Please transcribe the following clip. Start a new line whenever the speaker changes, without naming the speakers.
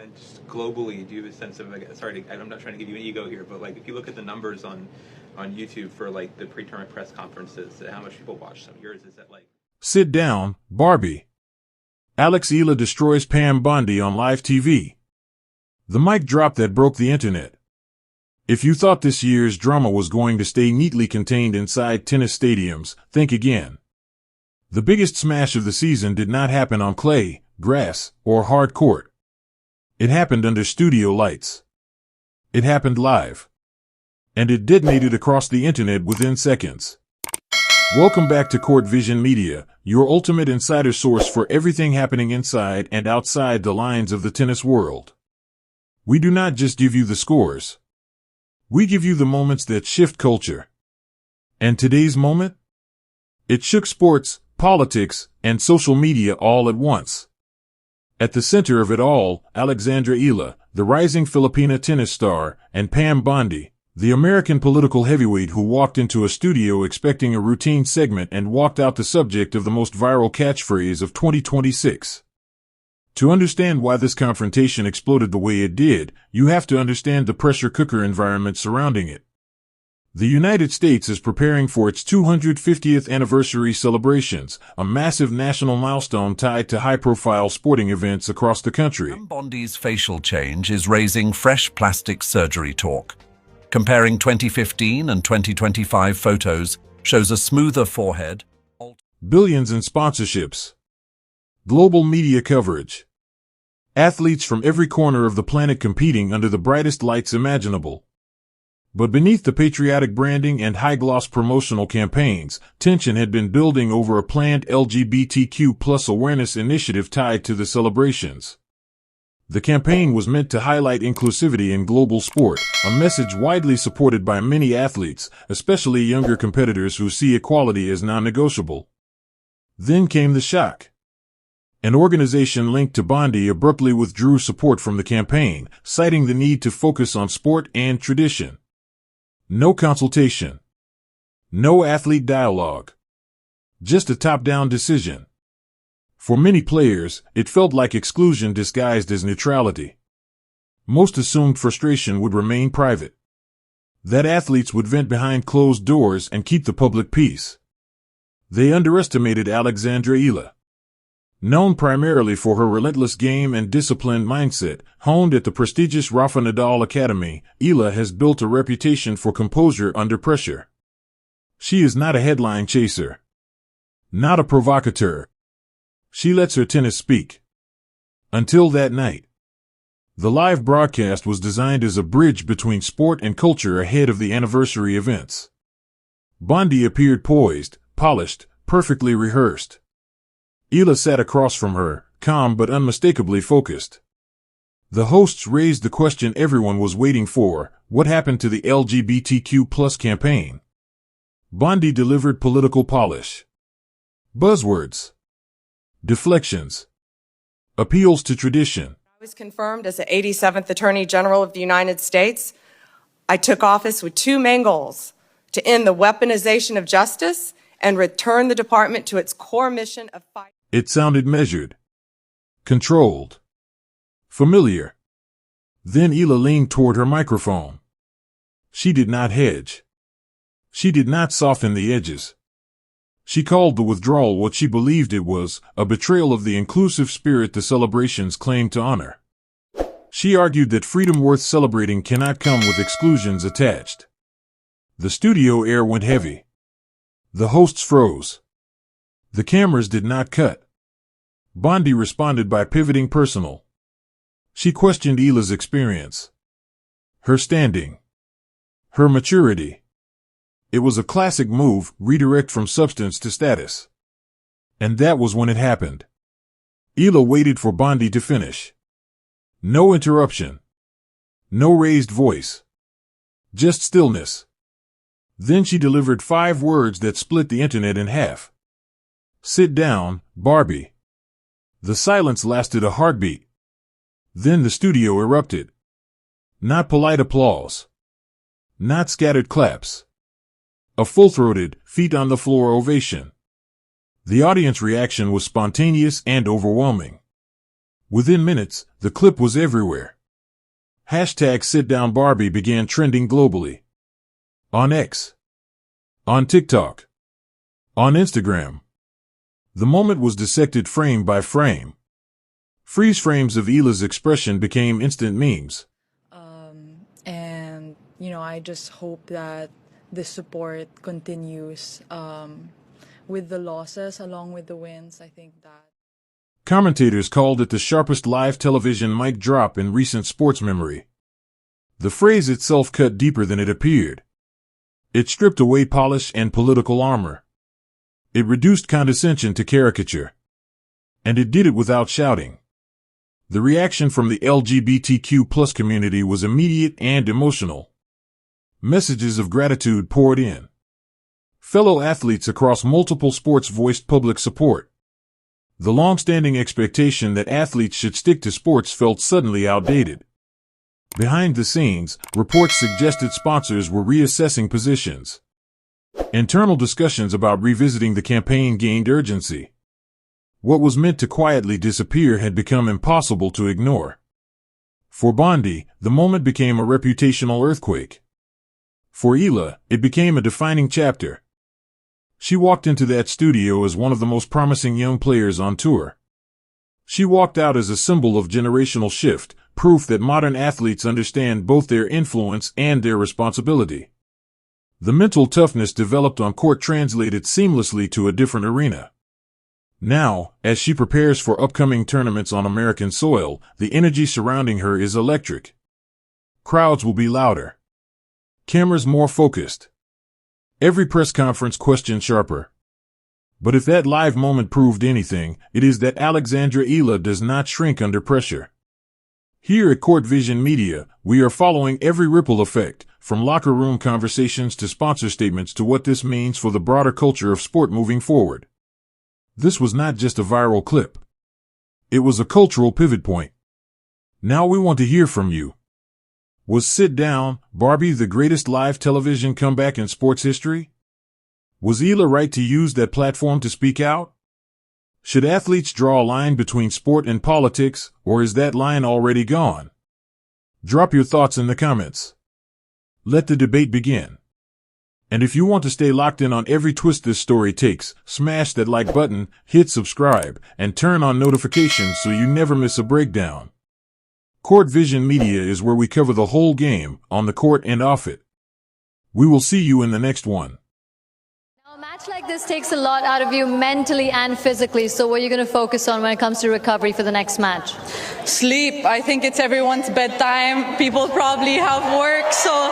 And just globally, do you have a sense of, like, sorry, I'm not trying to give you an ego here, but like if you look at the numbers on YouTube for like the pre-tournament press conferences, how much people watch some of yours? Is that like...
Sit down, Barbie. Alexandra Eala destroys Pam Bondi on live TV. The mic drop that broke the internet. If you thought this year's drama was going to stay neatly contained inside tennis stadiums, think again. The biggest smash of the season did not happen on clay, grass, or hard court. It happened under studio lights. It happened live. And it detonated across the internet within seconds. Welcome back to Court Vision Media, your ultimate insider source for everything happening inside and outside the lines of the tennis world. We do not just give you the scores. We give you the moments that shift culture. And today's moment? It shook sports, politics, and social media all at once. At the center of it all, Alexandra Eala, the rising Filipina tennis star, and Pam Bondi, the American political heavyweight who walked into a studio expecting a routine segment and walked out the subject of the most viral catchphrase of 2026. To understand why this confrontation exploded the way it did, you have to understand the pressure cooker environment surrounding it. The United States is preparing for its 250th anniversary celebrations, a massive national milestone tied to high-profile sporting events across the country.
Pam Bondi's facial change is raising fresh plastic surgery talk. Comparing 2015 and 2025 photos shows a smoother forehead.
Billions in sponsorships. Global media coverage. Athletes from every corner of the planet competing under the brightest lights imaginable. But beneath the patriotic branding and high-gloss promotional campaigns, tension had been building over a planned LGBTQ+ awareness initiative tied to the celebrations. The campaign was meant to highlight inclusivity in global sport, a message widely supported by many athletes, especially younger competitors who see equality as non-negotiable. Then came the shock. An organization linked to Bondi abruptly withdrew support from the campaign, citing the need to focus on sport and tradition. No consultation. No athlete dialogue. Just a top-down decision. For many players, it felt like exclusion disguised as neutrality. Most assumed frustration would remain private. That athletes would vent behind closed doors and keep the public peace. They underestimated Alexandra Eala. Known primarily for her relentless game and disciplined mindset, honed at the prestigious Rafa Nadal Academy, Eala has built a reputation for composure under pressure. She is not a headline chaser. Not a provocateur. She lets her tennis speak. Until that night. The live broadcast was designed as a bridge between sport and culture ahead of the anniversary events. Bondi appeared poised, polished, perfectly rehearsed. Eala sat across from her, calm but unmistakably focused. The hosts raised the question everyone was waiting for: what happened to the LGBTQ+ campaign? Bondi delivered political polish. Buzzwords. Deflections. Appeals to tradition.
I was confirmed as the 87th Attorney General of the United States. I took office with two main goals: to end the weaponization of justice and return the department to its core mission of fighting.
It sounded measured. Controlled. Familiar. Then Eala leaned toward her microphone. She did not hedge. She did not soften the edges. She called the withdrawal what she believed it was, a betrayal of the inclusive spirit the celebrations claimed to honor. She argued that freedom worth celebrating cannot come with exclusions attached. The studio air went heavy. The hosts froze. The cameras did not cut. Bondi responded by pivoting personal. She questioned Eala's experience. Her standing. Her maturity. It was a classic move, redirect from substance to status. And that was when it happened. Eala waited for Bondi to finish. No interruption. No raised voice. Just stillness. Then she delivered 5 words that split the internet in half. Sit down, Barbie. The silence lasted a heartbeat. Then the studio erupted. Not polite applause. Not scattered claps. A full-throated, feet-on-the-floor ovation. The audience reaction was spontaneous and overwhelming. Within minutes, the clip was everywhere. Hashtag #SitDownBarbie began trending globally. On X. On TikTok. On Instagram. The moment was dissected frame by frame. Freeze frames of Eala's expression became instant memes.
And, I just hope that the support continues with the losses along with the wins. I think that.
Commentators called it the sharpest live television mic drop in recent sports memory. The phrase itself cut deeper than it appeared. It stripped away polish and political armor. It reduced condescension to caricature. And it did it without shouting. The reaction from the LGBTQ+ community was immediate and emotional. Messages of gratitude poured in. Fellow athletes across multiple sports voiced public support. The long-standing expectation that athletes should stick to sports felt suddenly outdated. Behind the scenes, reports suggested sponsors were reassessing positions. Internal discussions about revisiting the campaign gained urgency. What was meant to quietly disappear had become impossible to ignore. For Bondi, the moment became a reputational earthquake. For Eala, it became a defining chapter. She walked into that studio as one of the most promising young players on tour. She walked out as a symbol of generational shift, proof that modern athletes understand both their influence and their responsibility. The mental toughness developed on court translated seamlessly to a different arena. Now, as she prepares for upcoming tournaments on American soil, the energy surrounding her is electric. Crowds will be louder. Cameras more focused. Every press conference question sharper. But if that live moment proved anything, it is that Alexandra Eala does not shrink under pressure. Here at Court Vision Media, we are following every ripple effect, from locker room conversations to sponsor statements to what this means for the broader culture of sport moving forward. This was not just a viral clip. It was a cultural pivot point. Now we want to hear from you. Was Sit Down, Barbie the greatest live television comeback in sports history? Was Eala right to use that platform to speak out? Should athletes draw a line between sport and politics, or is that line already gone? Drop your thoughts in the comments. Let the debate begin. And if you want to stay locked in on every twist this story takes, smash that like button, hit subscribe, and turn on notifications so you never miss a breakdown. Court Vision Media is where we cover the whole game, on the court and off it. We will see you in the next one.
Now, a match like this takes a lot out of you mentally and physically, so what are you going to focus on when it comes to recovery for the next match?
Sleep. I think it's everyone's bedtime. People probably have work, so